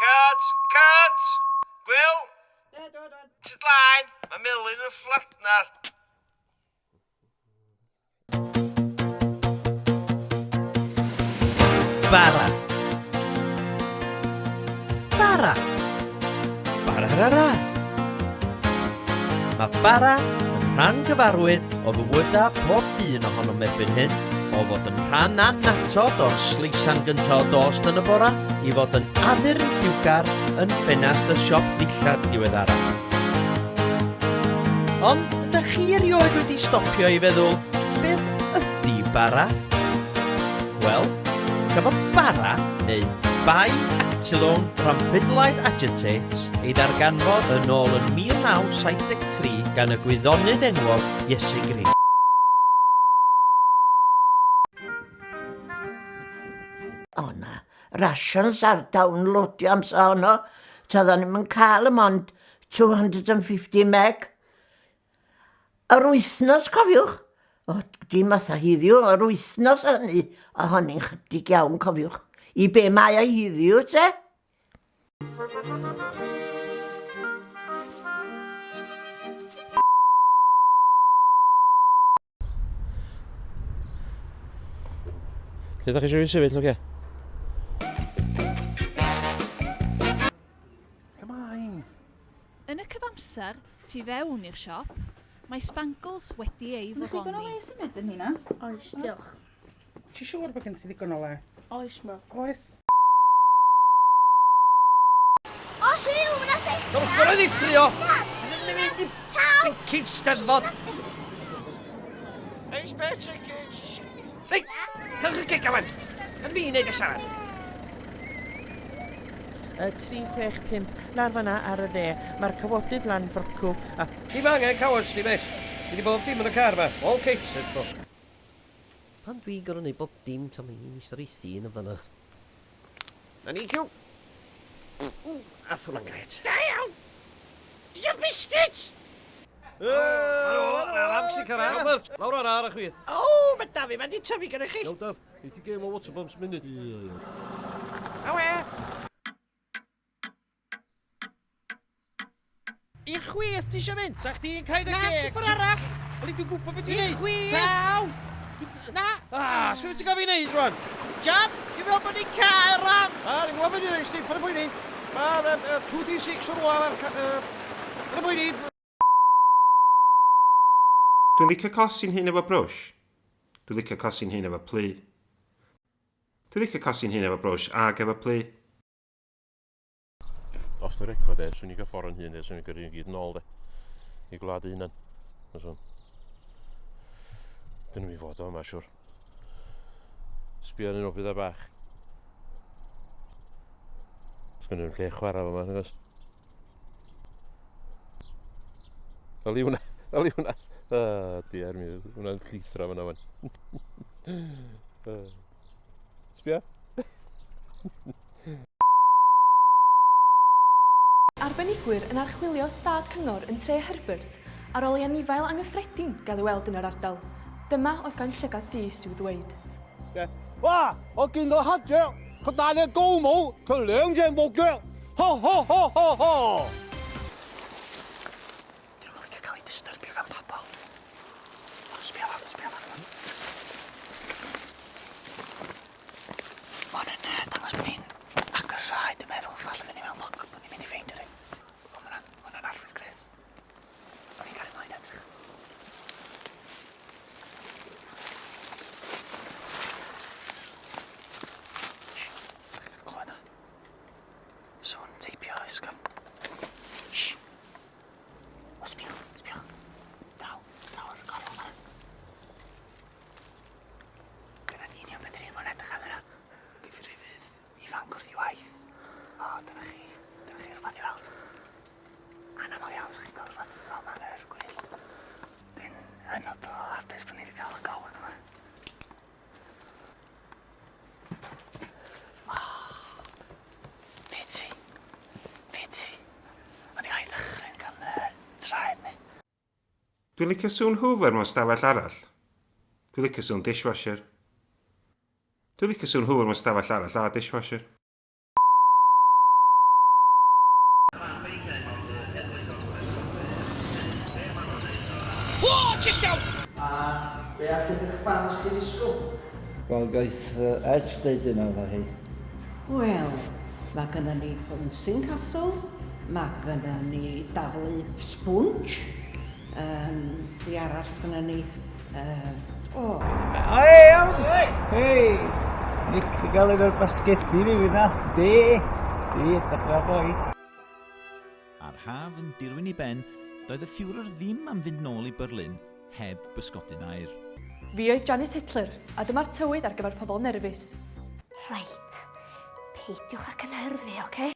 Cut! Cut! Gwyl! Sydlaen! Mae Melin yn fflatnar. Bara. Bara. Bararara. Mae bara yn rhan gyfarwydd o fywydau pob un ohonom erbyn hyn, o fod yn rhan annatod o'r sleisan gyntaf o dost yn y bora, i fod yn addur yn lliwgar yn ffenast y siop ddillad diweddara. Ond ydych chi erioed wedi stopio i feddwl, beth ydy bara? Wel, cafodd bara, neu bi-actylone rhamphydolide agitate, ei ddarganfod yn ôl yn 1973 gan y gwyddonydd enwog Ychydig. O na, rations ar downloadio amser honno, tydden ni'n cael y mond 250 meg. Yr wythnos, cofiwch, o, dim atha hiddiw, yr wythnos hynny, a honi'n chydig iawn, cofiwch. I be mae a hiddiw, te? Lle ydych chi eisiau fi sefyll, oce? Yn y cyfamser, tu fewn i'r siop, mae spangles wedi ei Ydych chi ddiflannu. gynnu le symud yn hynna? Oes, diolch. Ti'n siŵr bod gen ti ddigon o le? Oes, mo. Oes. O hiw, na ddechrau! Dwi'n gorau ddifrio! Dwi'n mynd i blincin steddfod! Eis better kids! Reit, cylch y gig awan! Yn mi wneud y siarad. 365, lawr fan'na ar y dde. Mae'r cywodydd lan ffrocw. Dim angen cawas, dim eich. Dwi wedi bob dim yn y car ma. All catered for. Pan dwi'n gorau wneud bob dim, tam i'n istoreithi yn y fan'na. Na ni ciw. Ath hwnna'n gret. Da iawn! Diolch biscuits! Amsi cara. Albert, lawr ar ar y chwith. O, mae Dafi, mae'n di tyfu gyda chi. Iawn, Daf. Eith i gêm o water bumps munud. Awe! I'r chwith ti eisiau mynd? Sa chdi'n cael y Na, geg? ffordd arall! Oli, dwi'n gwybod beth I'r dwi'n neud. chwith! Taw! Na! Sbeth ti'n gofio i neud, rwan? John, dwi'n meddwl bod ni'n cael ran! Ni'n gwybod beth dwi'n neud, Steve, pan y bwyni. Mae 236 o'r wal ar y bwyni. Dwi'n licio cosi'n hyn efo brwsh. Dwi'n licio cosi'n hyn efo plu. Dwi'n licio cosi'n hyn efo brwsh ag efo plu. Off the record, swn i'n cael ffordd yn hyn, swn i'n gyrru i gyd yn ôl, i gwlad i hunan. Dyn nhw'n mi fod o yma, siwr. Sbio yn un o bydda bach. Sgwnnw yn lle chwarae fo yma, nagos. Ali hwnna. Diar mi, hwnna'n llithra fyna fan. Sbio? Arbenigwyr yn archwilio stad cyngor yn tre Herbert ar ôl i anifail anghyffredin gael ei weld yn yr ardal. Dyma oedd gan llygad dis i'w ddweud. Wow, 我見到黑雀，佢戴隻高帽，佢兩隻木腳，哈哈哈哈哈！ Dwi'n meddwl cael ei disturbio gan pobl. Sbio lan. Mae'n dangos bod ni'n agosau, dwi'n meddwl, falle fydd ni mewn lwc bod ni'n mynd i ffeindio ni. O, mae'n arwydd gret. O'n i'n gael ymlaen edrych. Clywed na? Sŵn teipio ysgol. Shh. O, sbiwch. Draw ar y gorfod yma. Dyna'n union beth ni'n fawr edrych am yna. Gyfrifydd ifanc wrth i waith. O, dyna chi rhywbeth i weld. Anamal iawn sa'ch chi'n gweld rhywbeth fel ma'n yr gwyll. Dwi'n hynod o hapus bod ni wedi cael y golwg yma. Piti. Mae di cael ei ddychryn gan traed ni. Dwi'n licio sŵn hoover mewn stafell arall. Dwi'n licio sŵn dishwasher. Dwi'n licio sŵn hoover mewn stafell arall a dishwasher. Be allwch eich fans chi ddisgwyl? Wel, gaeth Ed dweud yna efo hi. Wel, mae gennym ni bouncing castle, mae gennym ni daflu sponge, di arall gennym ni... Hei! Nick, i gael efo'r basgedi ni fyna. Dechrau boi. A'r haf yn dirwyn i ben, doedd y Führer ddim am fynd nôl i Berlin heb bysgodyn air. Fi oedd Janice Hitler, a dyma'r tywydd ar gyfer pobl nerfus. Reit, peidiwch ac yn hyrfi, oce?